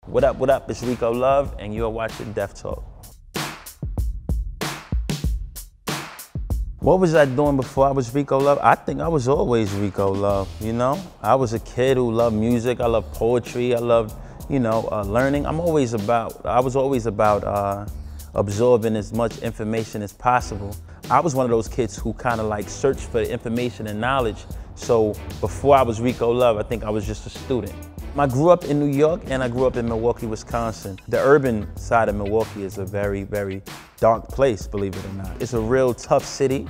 What up, it's Rico Love, and you're watching Def Talk. What was I doing before I was Rico Love? I think I was always Rico Love, you know? I was a kid who loved music, I loved poetry, I loved, learning. I was always about absorbing as much information as possible. I was one of those kids who kind of like searched for information and knowledge. So before I was Rico Love, I think I was just a student. I grew up in New York and I grew up in Milwaukee, Wisconsin. The urban side of Milwaukee is a very, very dark place, believe it or not. It's a real tough city.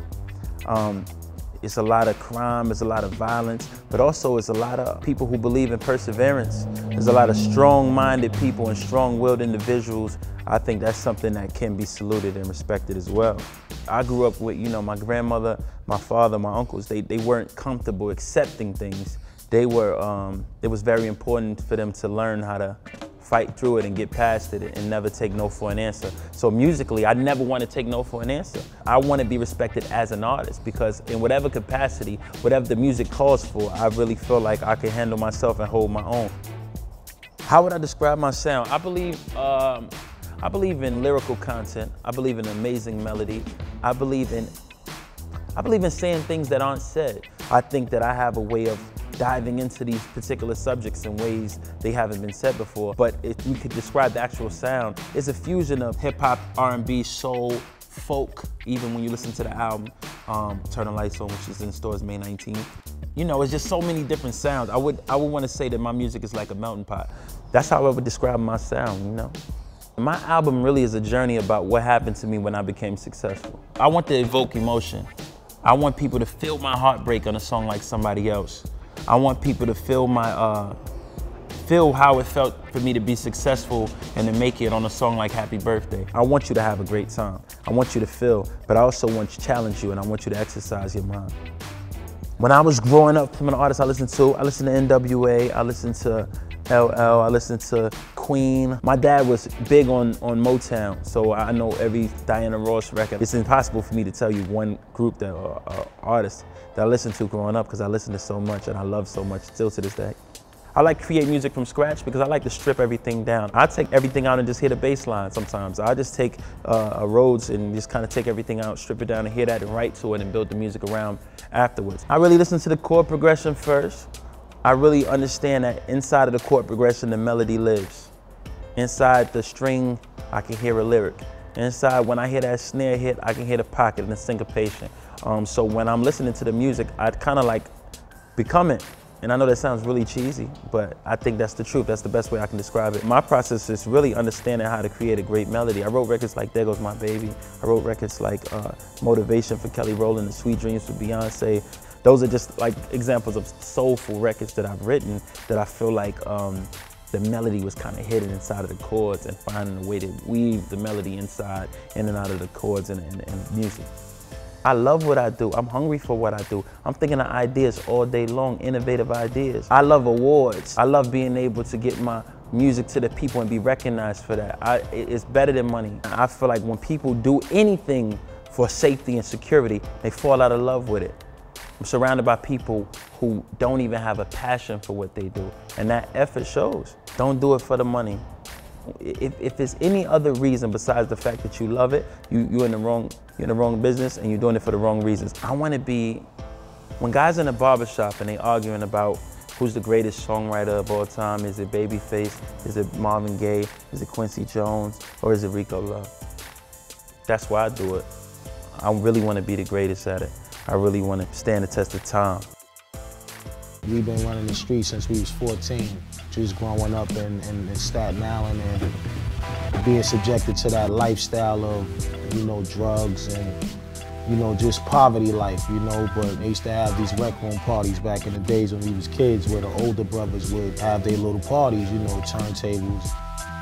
It's a lot of crime, it's a lot of violence, but also it's a lot of people who believe in perseverance. There's a lot of strong-minded people and strong-willed individuals. I think that's something that can be saluted and respected as well. I grew up with, my grandmother, my father, my uncles, they weren't comfortable accepting things. It was very important for them to learn how to fight through it and get past it and never take no for an answer. So musically, I never want to take no for an answer. I want to be respected as an artist because in whatever capacity, whatever the music calls for, I really feel like I can handle myself and hold my own. How would I describe my sound? I believe in lyrical content. I believe in amazing melody. I believe in saying things that aren't said. I think that I have a way of diving into these particular subjects in ways they haven't been said before. But if we could describe the actual sound, it's a fusion of hip hop, R&B, soul, folk, even when you listen to the album, Turn the Lights On, which is in stores May 19th. It's just so many different sounds. I would want to say that my music is like a melting pot. That's how I would describe my sound, My album really is a journey about what happened to me when I became successful. I want to evoke emotion. I want people to feel my heartbreak on a song like Somebody Else. I want people to feel feel how it felt for me to be successful and to make it on a song like Happy Birthday. I want you to have a great time. I want you to feel, but I also want to challenge you and I want you to exercise your mind. When I was growing up, from an artist I listened to NWA, I listened to LL, I listened to Queen. My dad was big on Motown, so I know every Diana Ross record. It's impossible for me to tell you one group or artist that I listened to growing up because I listened to so much and I love so much still to this day. I like to create music from scratch because I like to strip everything down. I take everything out and just hit a bass line sometimes. I just take Rhodes and just kind of take everything out, strip it down and hear that and write to it and build the music around afterwards. I really listen to the chord progression first. I really understand that inside of the chord progression, the melody lives. Inside the string, I can hear a lyric. Inside, when I hear that snare hit, I can hear the pocket and the syncopation. So when I'm listening to the music, I kind of like become it. And I know that sounds really cheesy, but I think that's the truth. That's the best way I can describe it. My process is really understanding how to create a great melody. I wrote records like There Goes My Baby. I wrote records like Motivation for Kelly Rowland and Sweet Dreams for Beyonce. Those are just like examples of soulful records that I've written that I feel like the melody was kind of hidden inside of the chords and finding a way to weave the melody inside, in and out of the chords and music. I love what I do. I'm hungry for what I do. I'm thinking of ideas all day long, innovative ideas. I love awards. I love being able to get my music to the people and be recognized for that. It's better than money. I feel like when people do anything for safety and security, they fall out of love with it. I'm surrounded by people who don't even have a passion for what they do, and that effort shows. Don't do it for the money. If there's any other reason besides the fact that you love it, you're in the wrong business and you're doing it for the wrong reasons. I want to be, when guys in a barbershop and they arguing about who's the greatest songwriter of all time, is it Babyface, is it Marvin Gaye, is it Quincy Jones, or is it Rico Love? That's why I do it. I really want to be the greatest at it. I really want to stand the test of time. We've been running the streets since we was 14. Just growing up in Staten Island and being subjected to that lifestyle of, drugs and, just poverty life, But they used to have these rec room parties back in the days when we was kids where the older brothers would have their little parties, turntables.